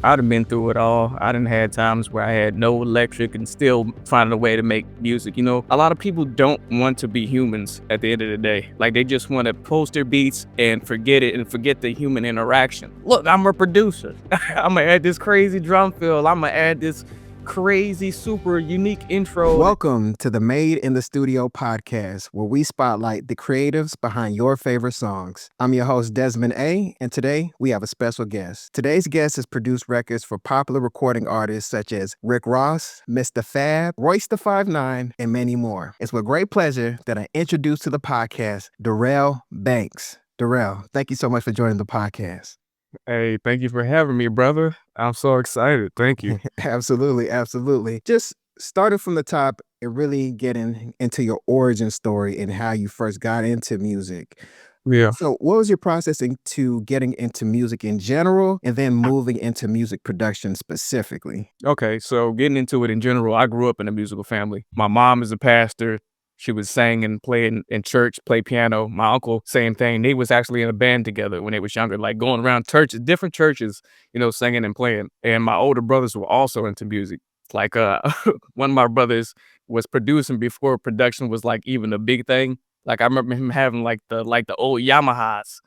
I done been through it all. I done had times where I had no electric and still finding a way to make music. A lot of people don't want to be humans at the end of the day. Like they just want to post their beats and forget it and forget the human interaction. Look, I'm a producer. I'm gonna add this crazy drum fill. I'm gonna add this crazy, super unique intro. Welcome to the Made in the Studio podcast, where we spotlight the creatives behind your favorite songs. I'm your host, Desmond A, and today we have a special guest. Today's guest has produced records for popular recording artists such as Rick Ross, Mistah F.A.B, Royce the 5'9", and many more. It's with great pleasure that I introduce to the podcast Dar'rell Banks. Dar'rell, thank you so much for joining the podcast. Hey, thank you for having me, brother. I'm so excited. Thank you. Absolutely, absolutely. Just starting from the top and really getting into your origin story and how you first got into music. Yeah. So what was your process into getting into music in general and then moving into music production specifically? Okay, so getting into it in general, I grew up in a musical family. My mom is a pastor. She was sang and playing in church, play piano. My uncle, same thing. They was actually in a band together when they was younger, like going around churches, different churches, singing and playing. And my older brothers were also into music. Like one of my brothers was producing before production was like even a big thing. Like I remember him having like the old Yamahas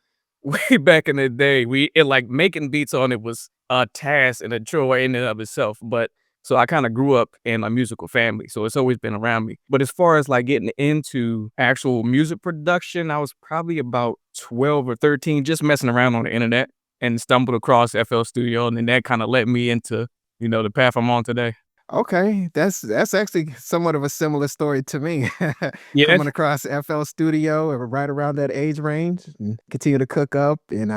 way back in the day. Like making beats on it was a task and a chore in and of itself. But so I kind of grew up in a musical family, so it's always been around me. But as far as like getting into actual music production, I was probably about 12 or 13, just messing around on the internet and stumbled across FL Studio, and then that kind of led me into the path I'm on today. Okay, that's actually somewhat of a similar story to me. Yeah. Coming across FL Studio right around that age range, and continue to cook up, and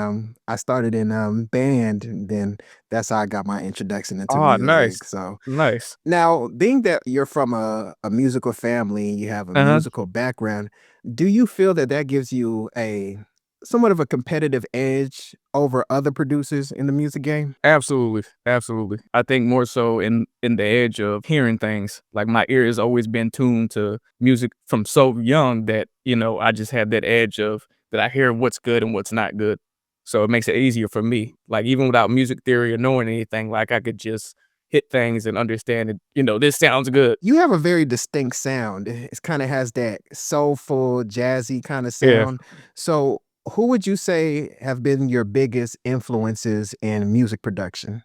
I started in band, and then that's how I got my introduction into Oh, nice, music. So nice. now, being that you're from a musical family, you have a Uh-huh. musical background, do you feel that that gives you a somewhat of a competitive edge over other producers in the music game? Absolutely, absolutely. I think more so in the edge of hearing things. Like my ear has always been tuned to music from so young that I just have that edge of that I hear what's good and what's not good. So it makes it easier for me. Like even without music theory or knowing anything, like I could just hit things and understand it. This sounds good. You have a very distinct sound. It kinda has that soulful, jazzy kinda Yeah. sound. So, who would you say have been your biggest influences in music production?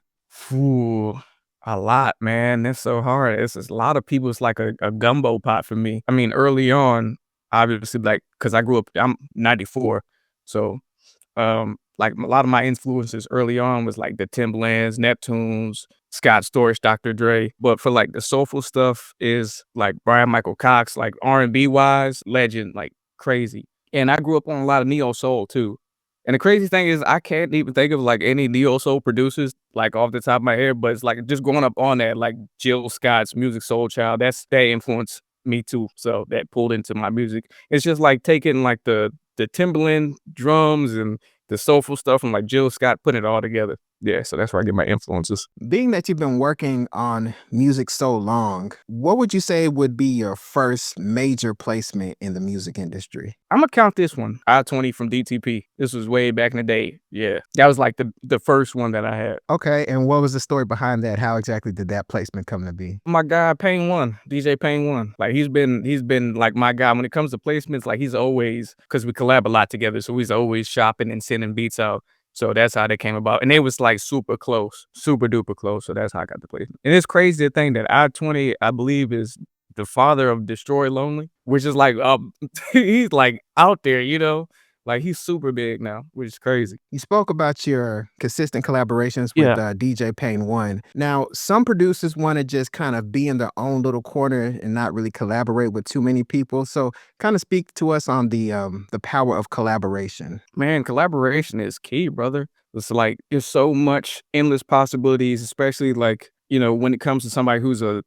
Ooh, a lot, man. That's so hard. It's a lot of people. It's like a gumbo pot for me. I mean, early on, obviously, like, cause I grew up, I'm 94. So, like a lot of my influences early on was like the Timbalands, Neptunes, Scott Storch, Dr. Dre. But for like the soulful stuff is like Brian Michael Cox, like R&B wise, legend, like crazy. And I grew up on a lot of neo soul too. And the crazy thing is I can't even think of like any neo soul producers like off the top of my head, but it's like just growing up on that, like Jill Scott's Music Soul Child, that influenced me too. So that pulled into my music. It's just like taking like the Timbaland drums and the soulful stuff from like Jill Scott, putting it all together. Yeah, so that's where I get my influences. Being that you've been working on music so long, what would you say would be your first major placement in the music industry? I'm gonna count this one, I-20 from DTP. This was way back in the day. Yeah, that was like the first one that I had. Okay, and what was the story behind that? How exactly did that placement come to be? My guy Payne One, DJ Payne One. Like he's been like my guy when it comes to placements. Like he's always, because we collab a lot together, so he's always shopping and sending beats out. So that's how they came about, and it was like super close, super duper close. So that's how I got the placement. And it's crazy to think that I-20, I believe, is the father of Destroy Lonely, which is like he's like out there, like he's super big now, which is crazy. You spoke about your consistent collaborations with Yeah. DJ Payne One. Now, some producers want to just kind of be in their own little corner and not really collaborate with too many people. So, kind of speak to us on the power of collaboration. Man, collaboration is key, brother. It's like there's so much endless possibilities, especially like, when it comes to somebody who's a,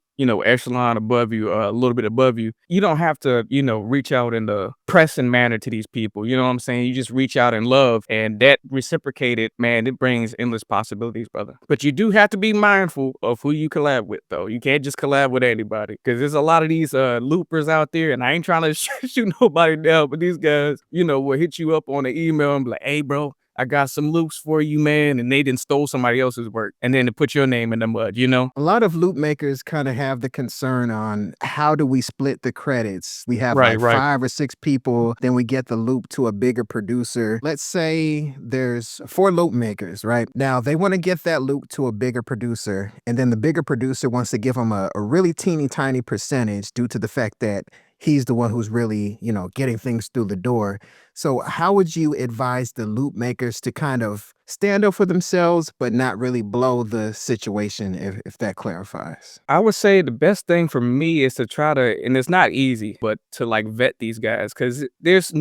echelon above you, a little bit above you. You don't have to, reach out in the pressing manner to these people. You know what I'm saying? You just reach out in love, and that reciprocated, man, it brings endless possibilities, brother. But you do have to be mindful of who you collab with, though. You can't just collab with anybody, because there's a lot of these loopers out there, and I ain't trying to shoot nobody down, but these guys, will hit you up on the email and be like, hey, bro, I got some loops for you, man, and they didn't stole somebody else's work, and then to put your name in the mud, you know? A lot of loop makers kind of have the concern on how do we split the credits? We have Right, like right. 5 or 6 people, then we get the loop to a bigger producer. Let's say there's 4 loop makers, right? Now they want to get that loop to a bigger producer, and then the bigger producer wants to give them a really teeny tiny percentage due to the fact that he's the one who's really, getting things through the door. So, how would you advise the loop makers to kind of stand up for themselves, but not really blow the situation, if that clarifies? I would say the best thing for me is to try to, and it's not easy, but to like vet these guys because there's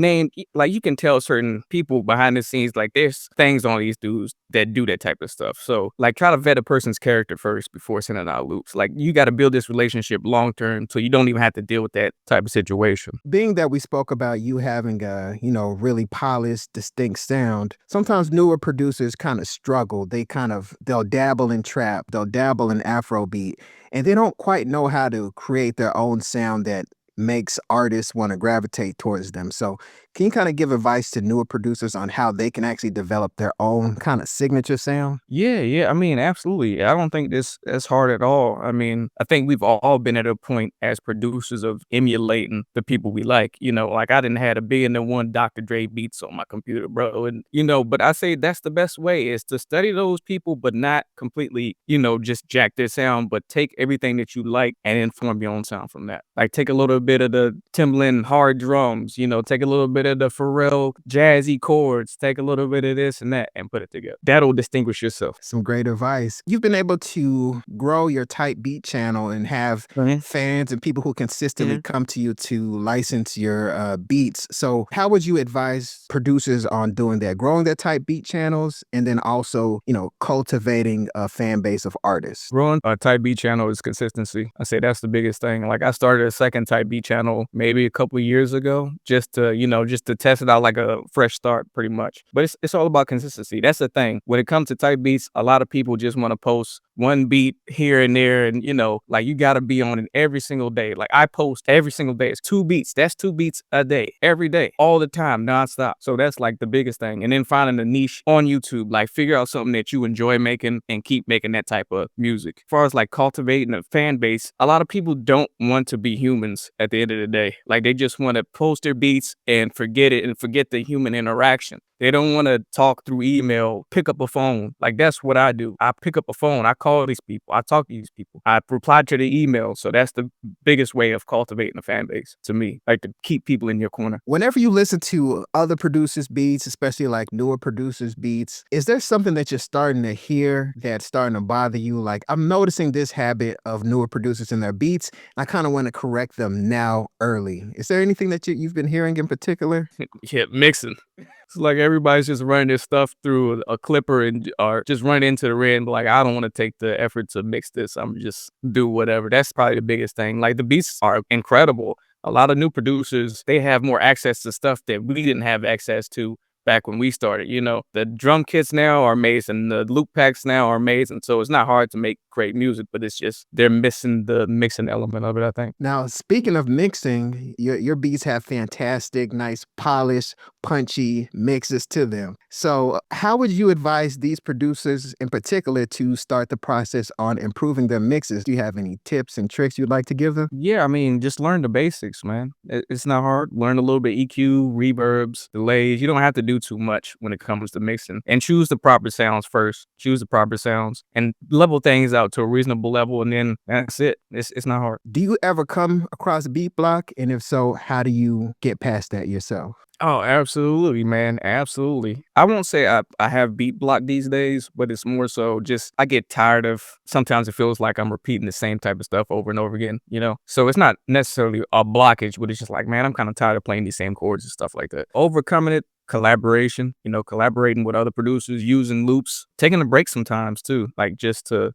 like you can tell certain people behind the scenes, like there's things on these dudes that do that type of stuff. So like try to vet a person's character first before sending out loops. Like you got to build this relationship long term so you don't even have to deal with that type of situation. Being that we spoke about you having a, really polished, distinct sound, sometimes newer producers kind of struggle. They'll dabble in trap, they'll dabble in Afrobeat, and they don't quite know how to create their own sound that makes artists want to gravitate towards them. So, can you kind of give advice to newer producers on how they can actually develop their own kind of signature sound? Yeah, yeah. I mean, absolutely. I don't think this is hard at all. I mean, I think we've all been at a point as producers of emulating the people we like. You know, like I didn't had 1,000,001 Dr. Dre beats on my computer, bro. And but I say that's the best way is to study those people, but not completely, just jack their sound, but take everything that you like and inform your own sound from that. Like take a little bit of the Timbaland hard drums, take a little bit of the Pharrell jazzy chords, take a little bit of this and that and put it together. That'll distinguish yourself. Some great advice. You've been able to grow your type beat channel and have Mhm. fans and people who consistently Mhm. come to you to license your beats. So, how would you advise producers on doing that? Growing their type beat channels and then also, cultivating a fan base of artists. Growing a type B channel is consistency. I say that's the biggest thing. Like I started a second type B channel maybe a couple of years ago just to test it out like a fresh start pretty much. But it's all about consistency. That's the thing. When it comes to type beats, a lot of people just want to post one beat here and there and like you got to be on it every single day. Like I post every single day. It's 2 beats. That's 2 beats a day, every day, all the time, nonstop. So that's like the biggest thing. And then finding a niche on YouTube, like figure out something that you enjoy making and keep making that type of music. As far as like cultivating a fan base, a lot of people don't want to be humans at the end of the day. Like they just want to post their beats and forget it and forget the human interaction. They don't want to talk through email, pick up a phone. Like that's what I do. I pick up a phone. I call these people. I talk to these people. I reply to the email. So that's the biggest way of cultivating a fan base to me, like to keep people in your corner. Whenever you listen to other producers' beats, especially like newer producers' beats, is there something that you're starting to hear that's starting to bother you? Like, I'm noticing this habit of newer producers in their beats. I kind of want to correct them now early. Is there anything that you've been hearing in particular? Yeah, mixing. It's like everybody's just running their stuff through a clipper and or just run into the red and be like, I don't want to take the effort to mix this. I'm just do whatever. That's probably the biggest thing. Like the beats are incredible. A lot of new producers, they have more access to stuff that we didn't have access to back when we started. The drum kits now are amazing. The loop packs now are amazing. So it's not hard to make great music, but it's just they're missing the mixing element of it, I think. Now, speaking of mixing, your beats have fantastic, nice, polished, punchy mixes to them. So, how would you advise these producers in particular to start the process on improving their mixes? Do you have any tips and tricks you'd like to give them? Yeah, I mean, just learn the basics, man. It's not hard. Learn a little bit EQ, reverbs, delays. You don't have to do too much when it comes to mixing. And choose the proper sounds first. Choose the proper sounds and level things out to a reasonable level, and then that's it. It's not hard. Do you ever come across beat block? And if so, how do you get past that yourself? Oh, absolutely, man. Absolutely. I won't say I have beat block these days, but it's more so just I get tired of sometimes it feels like I'm repeating the same type of stuff over and over again. So it's not necessarily a blockage, but it's just like, man, I'm kind of tired of playing these same chords and stuff like that. Overcoming it, collaboration, collaborating with other producers, using loops, taking a break sometimes too, like just to,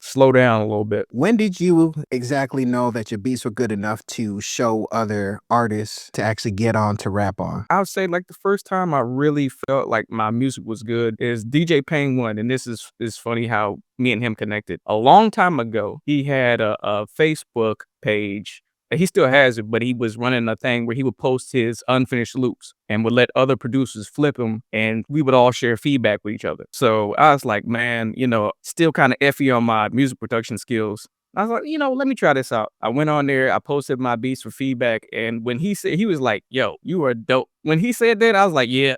slow down a little bit. When did you exactly know that your beats were good enough to show other artists to actually get on to rap on? I would say like the first time I really felt like my music was good is DJ Payne One, and this is funny how me and him connected. A long time ago, he had a Facebook page He still has it, but he was running a thing where he would post his unfinished loops and would let other producers flip them, and we would all share feedback with each other. So I was like, man, still kind of iffy on my music production skills. I was like, let me try this out. I went on there, I posted my beats for feedback, and when he said, he was like, yo, you are dope. When he said that, I was like, yeah,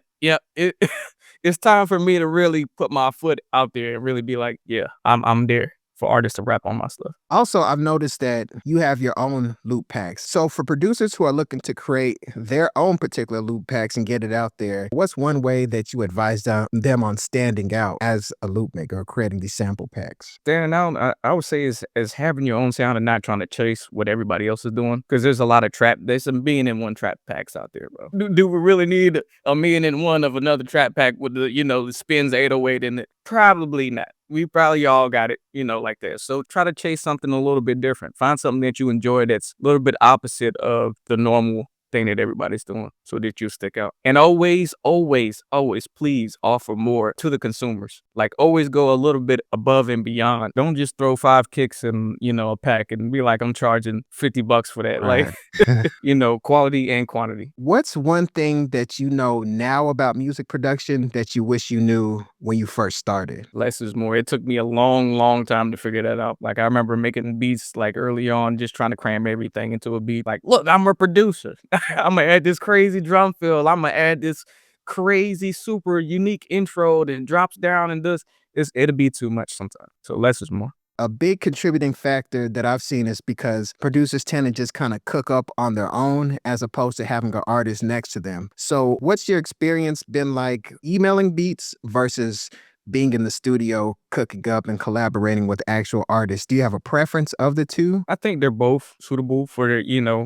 it's time for me to really put my foot out there and really be like, yeah, I'm there for artists to rap on my stuff. Also, I've noticed that you have your own loop packs. So, for producers who are looking to create their own particular loop packs and get it out there, what's one way that you advise them on standing out as a loop maker or creating these sample packs? Standing out, I would say is having your own sound and not trying to chase what everybody else is doing. Because there's a lot of trap. There's some million and one trap packs out there, bro. Do we really need a million and one of another trap pack with the spins 808 in it? Probably not. We probably all got it, like that. So try to chase something a little bit different. Find something that you enjoy that's a little bit opposite of the normal thing that everybody's doing so that you stick out. And always, always, always, please offer more to the consumers. Like always go a little bit above and beyond. Don't just throw 5 kicks in, a pack and be like, I'm charging $50 for that. Like, Right. quality and quantity. What's one thing that you know now about music production that you wish you knew when you first started? Less is more. It took me a long, long time to figure that out. Like I remember making beats like early on, just trying to cram everything into a beat. Like, look, I'm a producer. I'm gonna add this crazy drum fill. I'm gonna add this crazy, super unique intro that drops down and does. It'll be too much sometimes. So less is more. A big contributing factor that I've seen is because producers tend to just kind of cook up on their own as opposed to having an artist next to them. So, what's your experience been like emailing beats versus being in the studio, cooking up and collaborating with actual artists? Do you have a preference of the two? I think they're both suitable for,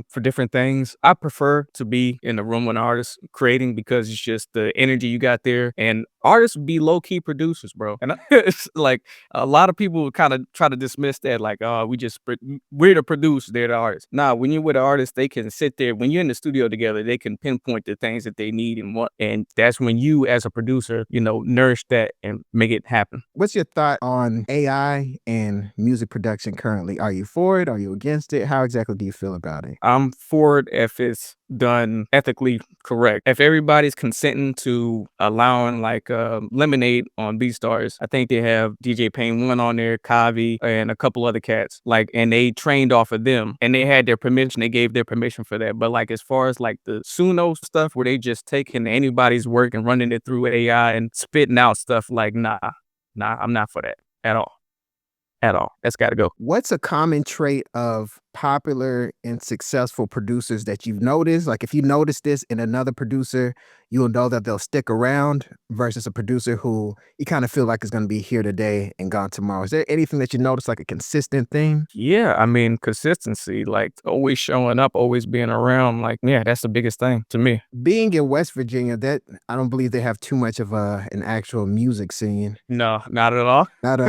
for different things. I prefer to be in the room with an artist creating because it's just the energy you got there. And artists be low key producers, bro. And it's like a lot of people kind of try to dismiss that, like, oh, we're the producer, they're the artists. Nah, when you're with an artist, they can sit there. When you're in the studio together, they can pinpoint the things that they need and want. And that's when you, as a producer, nourish that and make it happen. What's your thought on AI and music production currently? Are you for it? Are you against it? How exactly do you feel about it? I'm for it if it's done ethically correct. If everybody's consenting to allowing like Lemonade on BeatStars, I think they have DJ Pain One on there, Kavi, and a couple other cats. Like, and they trained off of them, and they had their permission. They gave their permission for that. But like, as far as like the Suno stuff, where they just taking anybody's work and running it through AI and spitting out stuff, like, nah, I'm not for that at all. At all. That's got to go. What's a common trait of popular and successful producers that you've noticed? Like, if you notice this in another producer, you'll know that they'll stick around versus a producer who you kind of feel like is going to be here today and gone tomorrow. Is there anything that you notice, like a consistent theme? Yeah, I mean, consistency, like always showing up, always being around, like, yeah, that's the biggest thing to me. Being in West Virginia, that I don't believe they have too much of an actual music scene. No, not at all. Not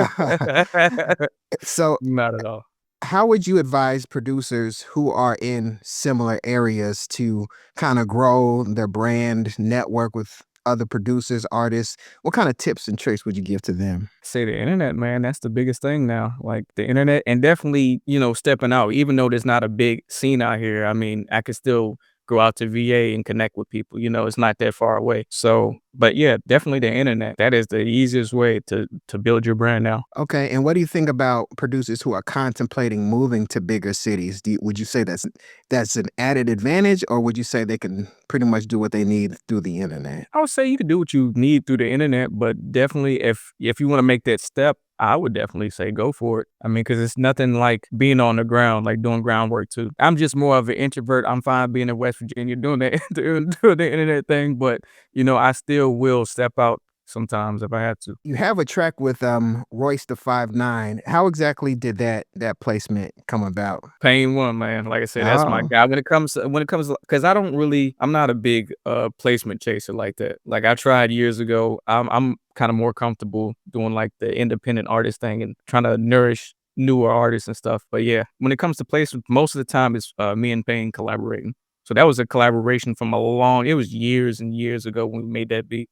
so. Not at all. How would you advise producers who are in similar areas to kind of grow their brand, network with other producers, artists? What kind of tips and tricks would you give to them? Say the internet, man, that's the biggest thing now. Like the internet, and definitely, stepping out, even though there's not a big scene out here. I mean, I could still go out to VA and connect with people. It's not that far away. So, but yeah, definitely the internet. That is the easiest way to build your brand now. Okay, and what do you think about producers who are contemplating moving to bigger cities? Would you say that's an added advantage, or would you say they can pretty much do what they need through the internet? I would say you can do what you need through the internet, but definitely if you want to make that step, I would definitely say go for it. I mean, because it's nothing like being on the ground, like doing groundwork too. I'm just more of an introvert. I'm fine being in West Virginia doing that, doing the internet thing, but I still will step out sometimes if I had to. You have a track with Royce the 5'9". How exactly did that placement come about? Pain One, man. Like I said, that's my Oh, guy. When it comes, because I'm not a big placement chaser like that. Like I tried years ago. I'm kind of more comfortable doing like the independent artist thing and trying to nourish newer artists and stuff. But yeah, when it comes to placement, most of the time it's me and Pain collaborating. So that was a collaboration from it was years and years ago when we made that beat.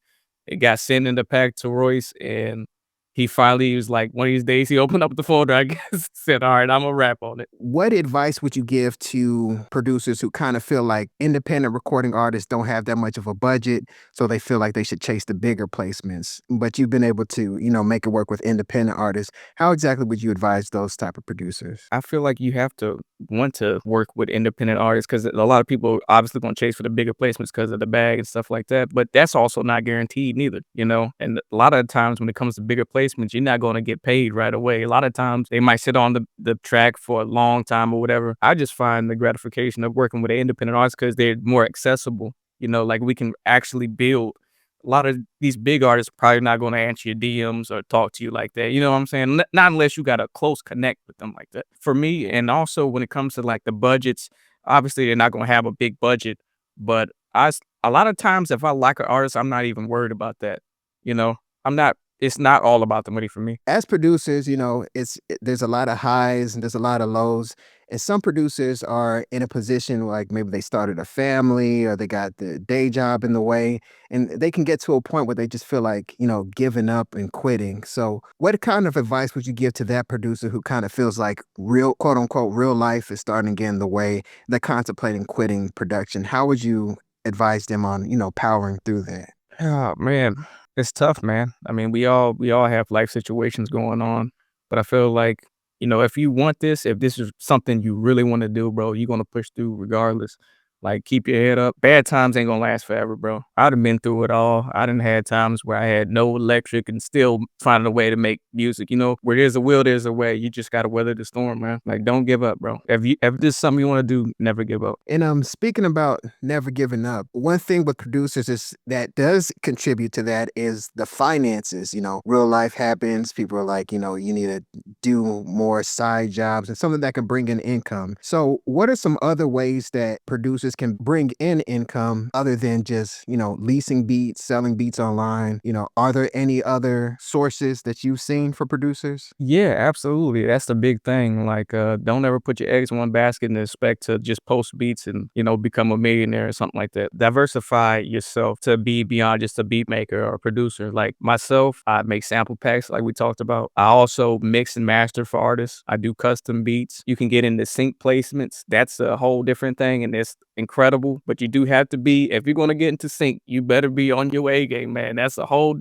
It got sent in the pack to Royce, and he finally was like, one of these days, he opened up the folder, I guess, said, all right, I'm gonna rap on it. What advice would you give to producers who kind of feel like independent recording artists don't have that much of a budget, so they feel like they should chase the bigger placements, but you've been able to, make it work with independent artists? How exactly would you advise those type of producers? I feel like you have to want to work with independent artists because a lot of people obviously gonna chase for the bigger placements because of the bag and stuff like that. But that's also not guaranteed neither, you know. And a lot of times when it comes to bigger placements, you're not gonna get paid right away. A lot of times they might sit on the track for a long time or whatever. I just find the gratification of working with an independent artist because they're more accessible. You know, like we can actually build a lot of these big artists probably not going to answer your DMs or talk to you like that. You know what I'm saying? Not unless you got a close connect with them like that. For me, and also when it comes to like the budgets, obviously they're not going to have a big budget, but a lot of times if I like an artist, I'm not even worried about that. You know, I'm not. It's not all about the money for me. As producers, there's a lot of highs and there's a lot of lows. And some producers are in a position like maybe they started a family or they got the day job in the way, and they can get to a point where they just feel like, giving up and quitting. So, what kind of advice would you give to that producer who kind of feels like real, quote unquote, real life is starting to get in the way? They're contemplating quitting production. How would you advise them on, powering through that? Oh man, it's tough, man. I mean, we all have life situations going on, but I feel like, if you want this, if this is something you really want to do, bro, you're gonna push through regardless. Like keep your head up. Bad times ain't gonna last forever, bro. I done been through it all. I done had times where I had no electric and still finding a way to make music. You know, where there's a will, there's a way. You just gotta weather the storm, man. Like don't give up, bro. If this is something you want to do, never give up. And speaking about never giving up, one thing with producers is that does contribute to that is the finances. Real life happens. People are like, you need to do more side jobs and something that can bring in income. So, what are some other ways that producers can bring in income other than just, leasing beats, selling beats online? Are there any other sources that you've seen for producers? Yeah, absolutely. That's the big thing. Like, don't ever put your eggs in one basket and expect to just post beats and, become a millionaire or something like that. Diversify yourself to be beyond just a beat maker or a producer. Like myself, I make sample packs like we talked about. I also mix and master for artists. I do custom beats. You can get into sync placements. That's a whole different thing and it's incredible. But you do have to be, if you're gonna get into sync, you better be on your A game, man. That's a whole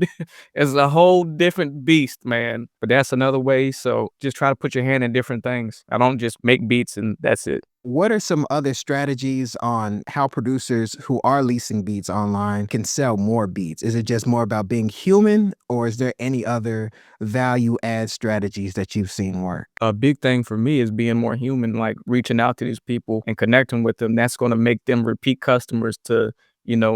it's a whole different beast, man. But that's another way. So just try to put your hand in different things. I don't just make beats and that's it. What are some other strategies on how producers who are leasing beats online can sell more beats? Is it just more about being human, or is there any other value add strategies that you've seen work? A big thing for me is being more human, like reaching out to these people and connecting with them. That's going to make them repeat customers to,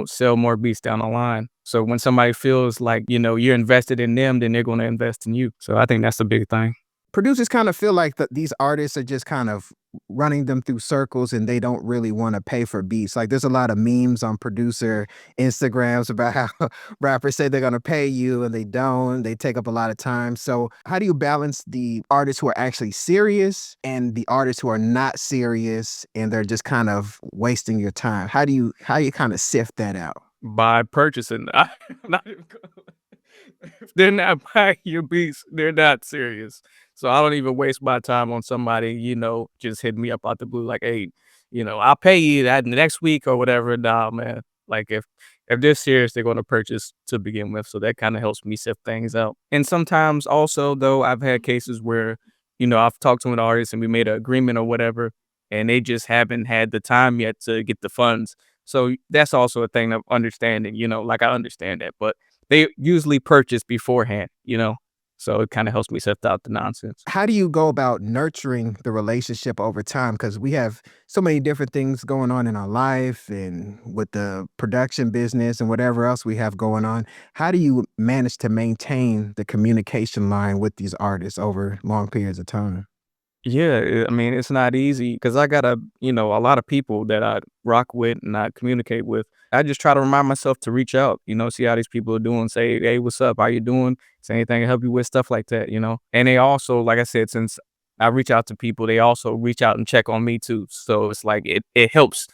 sell more beats down the line. So when somebody feels like, you're invested in them, then they're going to invest in you. So I think that's a big thing. Producers kind of feel like these artists are just kind of running them through circles and they don't really want to pay for beats. Like there's a lot of memes on producer Instagrams about how rappers say they're going to pay you and they don't. They take up a lot of time. So how do you balance the artists who are actually serious and the artists who are not serious and they're just kind of wasting your time? How you kind of sift that out? By purchasing. Not even if they're not buying your beats, they're not serious. So I don't even waste my time on somebody, just hitting me up out the blue like, hey, I'll pay you that next week or whatever. Nah, man. Like if they're serious, they're gonna purchase to begin with. So that kind of helps me sift things out. And sometimes also though, I've had cases where, I've talked to an artist and we made an agreement or whatever, and they just haven't had the time yet to get the funds. So that's also a thing of understanding, like I understand that, but they usually purchase beforehand. So it kind of helps me sift out the nonsense. How do you go about nurturing the relationship over time? Because we have so many different things going on in our life and with the production business and whatever else we have going on. How do you manage to maintain the communication line with these artists over long periods of time? Yeah, I mean, it's not easy because I got a lot of people that I rock with and I communicate with. I just try to remind myself to reach out, see how these people are doing, say, hey, what's up? How you doing? Is there anything I help you with? Stuff like that. And they also, like I said, since I reach out to people, they also reach out and check on me too. So it's like it helps,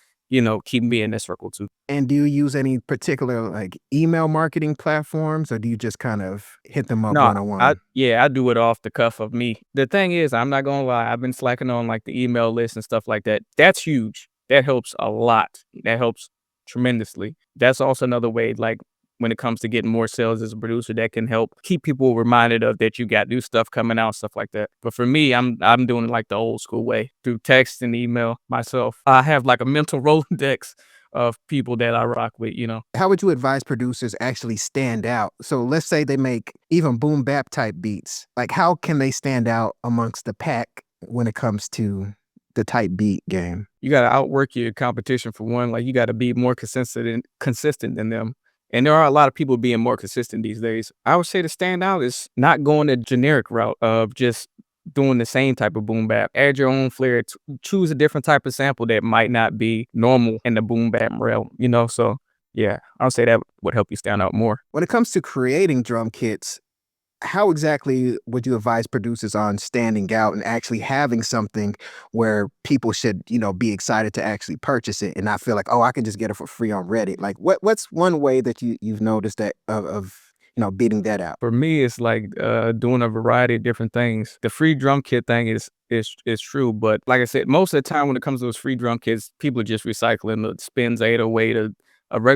keep me in that circle too. And do you use any particular like email marketing platforms, or do you just kind of hit them up No, one on one? I do it off the cuff of me. The thing is, I'm not gonna lie, I've been slacking on like the email list and stuff like that. That's huge. That helps a lot. That helps tremendously. That's also another way, like when it comes to getting more sales as a producer, that can help keep people reminded of that you got new stuff coming out, stuff like that. But for me, I'm doing it like the old school way through text and email myself. I have like a mental Rolodex of people that I rock with. How would you advise producers actually stand out? So let's say they make even boom bap type beats. Like how can they stand out amongst the pack when it comes to the type beat game? You gotta outwork your competition for one. Like you gotta be more consistent than them. And there are a lot of people being more consistent these days. I would say the standout is not going the generic route of just doing the same type of boom bap. Add your own flair. Choose a different type of sample that might not be normal in the boom bap realm. So yeah, I would say that would help you stand out more. When it comes to creating drum kits, how exactly would you advise producers on standing out and actually having something where people should, be excited to actually purchase it and not feel like, oh, I can just get it for free on Reddit? Like, what's one way that you've noticed that of beating that out? For me, it's like doing a variety of different things. The free drum kit thing is true, but like I said, most of the time when it comes to those free drum kits, people are just recycling the spins 808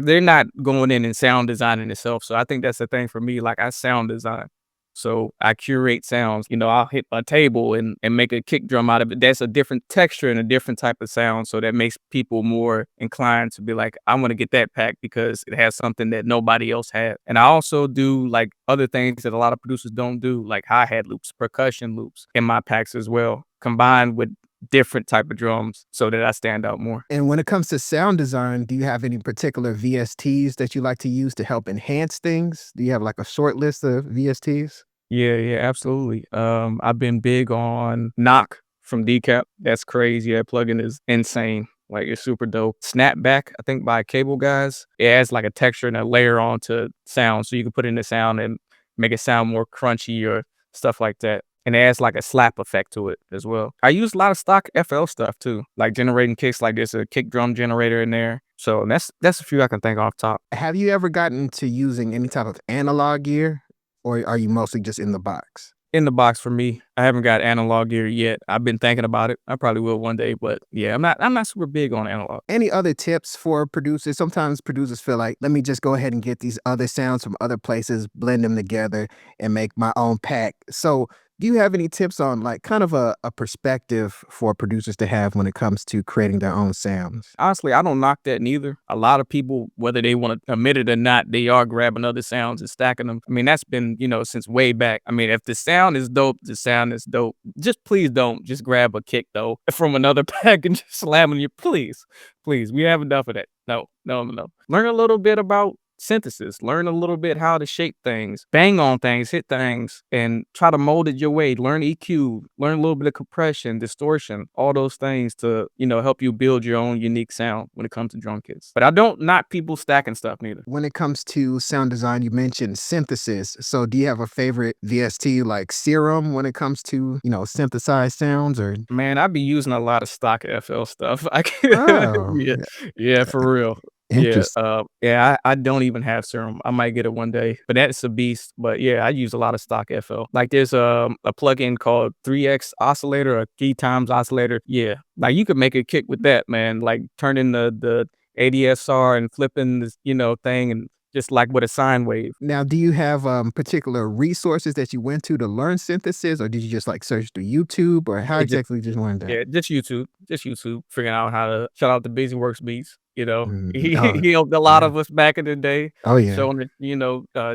they're not going in and sound designing itself. So I think that's the thing for me. Like I sound design. So I curate sounds. I'll hit a table and make a kick drum out of it. That's a different texture and a different type of sound. So that makes people more inclined to be like, I want to get that pack because it has something that nobody else had. And I also do like other things that a lot of producers don't do, like hi-hat loops, percussion loops in my packs as well, combined with different type of drums so that I stand out more. And when it comes to sound design, do you have any particular VSTs that you like to use to help enhance things? Do you have like a short list of VSTs? Yeah, absolutely. I've been big on Knock from Decap. That's crazy. That plugin is insane. Like it's super dope. Snapback, I think by Cable Guys. It adds like a texture and a layer onto sound, so you can put in the sound and make it sound more crunchy or stuff like that. And it adds like a slap effect to it as well. I use a lot of stock FL stuff too, like generating kicks. Like there's a kick drum generator in there. So that's a few I can think off top. Have you ever gotten to using any type of analog gear, or are you mostly just in the box? In the box for me. I haven't got analog gear yet. I've been thinking about it. I probably will one day, but yeah, I'm not super big on analog. Any other tips for producers? Sometimes producers feel like, let me just go ahead and get these other sounds from other places, blend them together, and make my own pack. So, do you have any tips on like kind of a perspective for producers to have when it comes to creating their own sounds? Honestly, I don't knock that neither. A lot of people, whether they want to admit it or not, they are grabbing other sounds and stacking them. I mean, that's been, since way back. I mean, if the sound is dope, the sound is dope. Just please don't just grab a kick though from another pack and just slam on you. Please, please. We have enough of that. No, no, no, no. Learn a little bit about synthesis, learn a little bit how to shape things, bang on things, hit things, and try to mold it your way. Learn EQ, learn a little bit of compression, distortion, all those things to, help you build your own unique sound when it comes to drum kits. But I don't knock people stacking stuff neither. When it comes to sound design, you mentioned synthesis. So, do you have a favorite VST like Serum when it comes to, synthesized sounds or? Man, I be using a lot of stock FL stuff. I can Oh, yeah, yeah, yeah, for real. Yeah, interesting. I don't even have Serum. I might get it one day, but that's a beast. But yeah, I use a lot of stock FL. Like there's a plugin called 3X oscillator or key times oscillator. Yeah, like you could make a kick with that, man. Like turning the ADSR and flipping this, thing and just like with a sine wave. Now, do you have particular resources that you went to learn synthesis, or did you just like search through YouTube, or how It just exactly did you learn that? Yeah, just YouTube, figuring out how to shout out to Busy Works Beats. Mhm. He helped a lot Yeah. of us back in the day, Oh, yeah. showing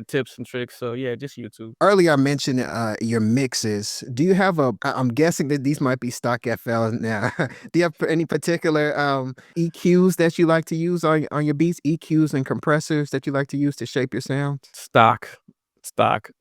tips and tricks. So yeah, just YouTube. Earlier, I mentioned your mixes. Do you have I'm guessing that these might be stock FL now. Do you have any particular EQs that you like to use on your beats? EQs and compressors that you like to use to shape your sound? Stock.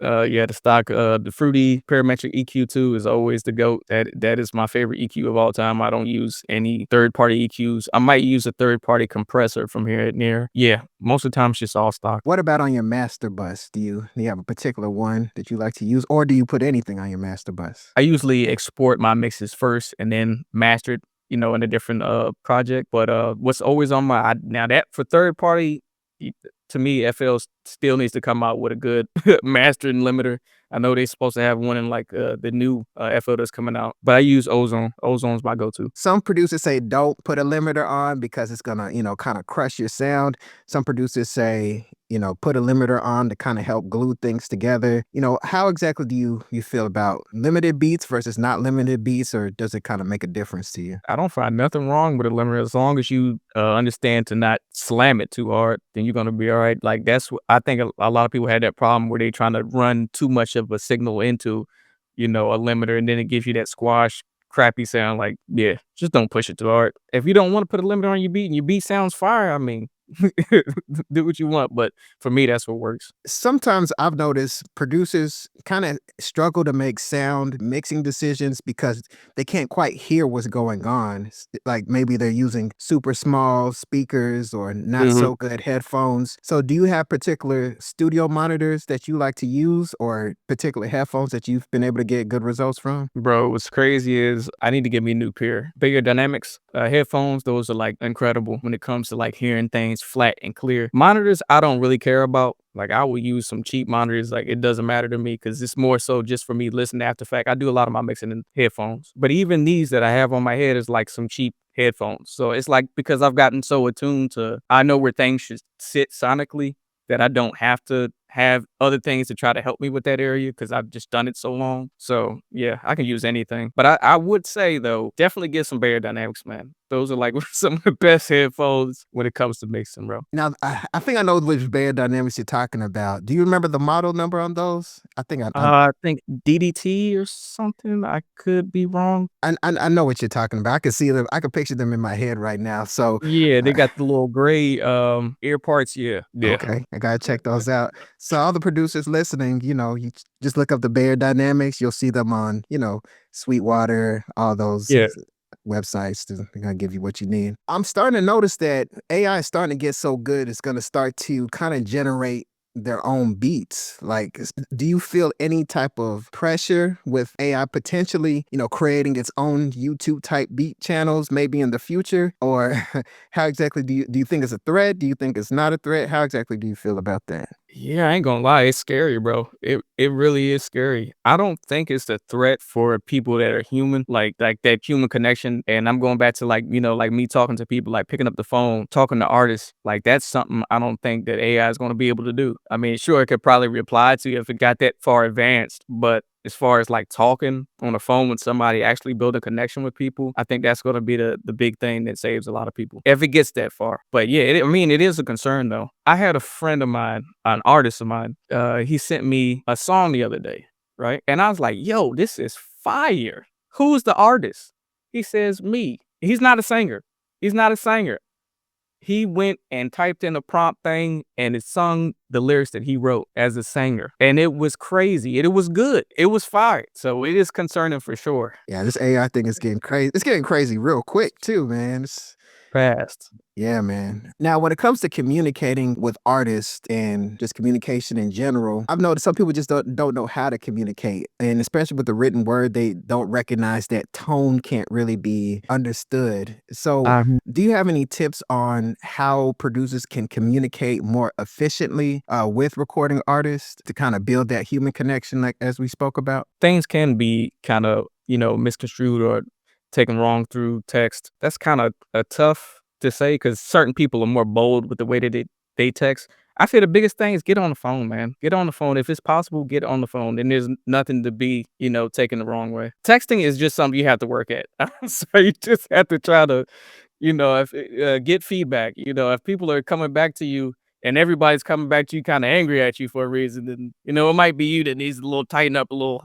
Yeah, the Fruity Parametric EQ2 is always the GOAT. That is my favorite EQ of all time. I don't use any third-party EQs. I might use a third-party compressor from here and there. Yeah, most of the time it's just all stock. What about on your master bus? Do you have a particular one that you like to use, or do you put anything on your master bus? I usually export my mixes first and then master it in a different project. But what's always on now that for third party, y- to me, FL still needs to come out with a good mastering limiter. I know they're supposed to have one in like the new FL that's coming out, but I use Ozone. Ozone's my go-to. Some producers say don't put a limiter on because it's gonna, kind of crush your sound. Some producers say, put a limiter on to kind of help glue things together. How exactly do you feel about limited beats versus not limited beats, or does it kind of make a difference to you? I don't find nothing wrong with a limiter as long as you understand to not slam it too hard. Then you're gonna be all right. Like that's what I think a lot of people had that problem where they trying to run too much of a signal into, a limiter, and then it gives you that squash crappy sound. Like yeah, just don't push it too hard. If you don't want to put a limiter on your beat and your beat sounds fire, I mean, do what you want. But for me, that's what works. Sometimes I've noticed producers kind of struggle to make sound mixing decisions because they can't quite hear what's going on. Like maybe they're using super small speakers or not Mhm. so good headphones. So, do you have particular studio monitors that you like to use or particular headphones that you've been able to get good results from? Bro, what's crazy is I need to get me a new pair. Bigger Dynamics headphones, those are like incredible when it comes to like hearing things flat and clear. Monitors, I don't really care about. Like I will use some cheap monitors. Like it doesn't matter to me because it's more so just for me listening after fact. I do a lot of my mixing in headphones, but even these that I have on my head is like some cheap headphones. So it's like because I've gotten so attuned to, I know where things should sit sonically that I don't have to have other things to try to help me with that area because I've just done it so long. So yeah, I can use anything. But I would say though, definitely get some Bear Dynamics, man. Those are like some of the best headphones when it comes to mixing, bro. Now, I think I know which band dynamics you're talking about. Do you remember the model number on those? I think I think DDT or something. I could be wrong. I know what you're talking about. I can see them. I can picture them in my head right now. So, Yeah, they uh, got the little gray ear parts. Yeah, yeah. okay, I gotta check those out. So, all the producers listening, you just look up the Bear Dynamics. You'll see them on, Sweetwater, all those Yeah. websites. They're gonna give you what you need. I'm starting to notice that AI is starting to get so good. It's gonna start to kind of generate their own beats. Like, do you feel any type of pressure with AI potentially, creating its own YouTube type beat channels maybe in the future? Or how exactly do you think it's a threat? Do you think it's not a threat? How exactly do you feel about that? Yeah, I ain't gonna lie, it's scary, bro. It really is scary. I don't think it's a threat for people that are human, like that human connection. And I'm going back to like, like me talking to people, like picking up the phone, talking to artists. Like that's something I don't think that AI is gonna be able to do. I mean, sure, it could probably reply to you if it got that far advanced, but as far as like talking on the phone with somebody, actually build a connection with people, I think that's going to be the big thing that saves a lot of people if it gets that far. But yeah, I mean, it is a concern though. I had a friend of mine, an artist of mine, he sent me a song the other day, right? And I was like, yo, this is fire. Who's the artist? He says, me. He's not a singer. He's not a singer. He went and typed in a prompt thing and it sung the lyrics that he wrote as a singer. And it was crazy. It was good. It was fire. So it is concerning for sure. Yeah, this AI thing is getting crazy. It's getting crazy real quick too, man. Fast. Yeah, man. Now, when it comes to communicating with artists and just communication in general, I've noticed some people just don't know how to communicate. And especially with the written word, they don't recognize that tone can't really be understood. So, do you have any tips on how producers can communicate more efficiently with recording artists to kind of build that human connection, like as we spoke about? Things can be kind of, misconstrued or taken wrong through text. That's kind of tough to say because certain people are more bold with the way that they text. I say the biggest thing is get on the phone, man. Get on the phone. If it's possible, get on the phone. And there's nothing to be, taken the wrong way. Texting is just something you have to work at. So you just have to try to, if get feedback. If people are coming back to you and everybody's coming back to you kind of angry at you for a reason, then, it might be you that needs a little tighten up a little.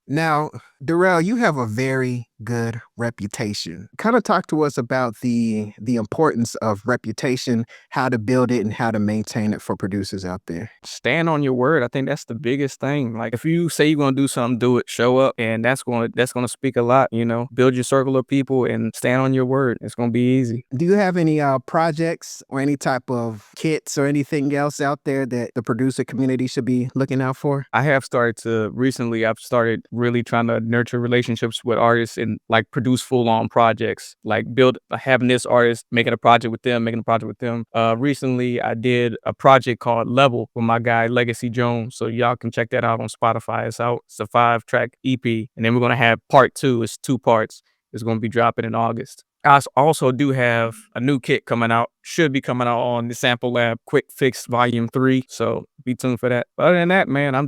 Now, Dar'rell, you have a very good reputation. Kind of talk to us about the importance of reputation, how to build it, and how to maintain it for producers out there. Stand on your word. I think that's the biggest thing. Like if you say you're gonna do something, do it. Show up, and that's gonna speak a lot. Build your circle of people and stand on your word. It's gonna be easy. Do you have any projects or any type of kits or anything else out there that the producer community should be looking out for? I have started to recently. I've started really trying to nurture relationships with artists and like produce full on projects, like build having this artist making a project with them, making a project with them. Recently I did a project called Level with my guy Legacy Jones. So y'all can check that out on Spotify. It's out. It's a 5-track EP. And then we're gonna have part 2. It's 2 parts. It's gonna be dropping in August. I also do have a new kit coming out. Should be coming out on the Sample Lab Quick Fix Volume 3. So be tuned for that. But other than that, man, I'm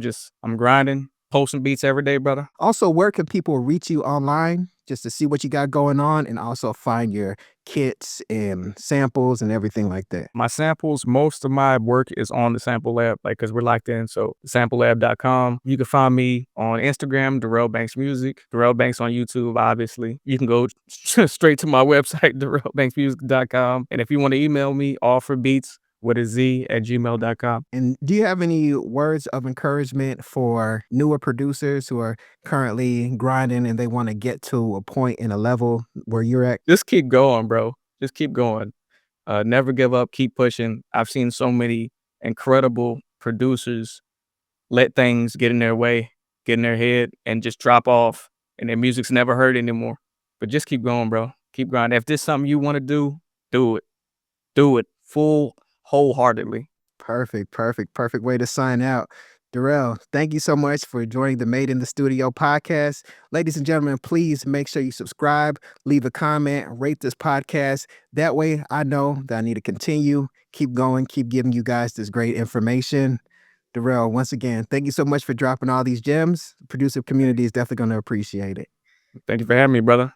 grinding, posting beats every day, brother. Also, where can people reach you online just to see what you got going on and also find your kits and samples and everything like that? My samples, most of my work is on the Sample Lab, like, because we're locked in. So samplelab.com. You can find me on Instagram, Dar'rell Banks Music, Dar'rell Banks on YouTube, obviously. You can go straight to my website, darrellbanksmusic.com. And if you want to email me, offerbeats with a Z at gmail.com. And do you have any words of encouragement for newer producers who are currently grinding and they want to get to a point in a level where you're at? Just keep going, bro. Just keep going. Never give up. Keep pushing. I've seen so many incredible producers let things get in their way, get in their head, and just drop off, and their music's never heard anymore. But just keep going, bro. Keep grinding. If this is something you want to do it. Do it wholeheartedly. Perfect way to sign out. Dar'rell, thank you so much for joining the Made in the Studio podcast. Ladies and gentlemen, please make sure you subscribe, leave a comment, rate this podcast. That way I know that I need to continue, keep going, keep giving you guys this great information. Dar'rell, once again, thank you so much for dropping all these gems. The producer community is definitely going to appreciate it. Thank you for having me, brother.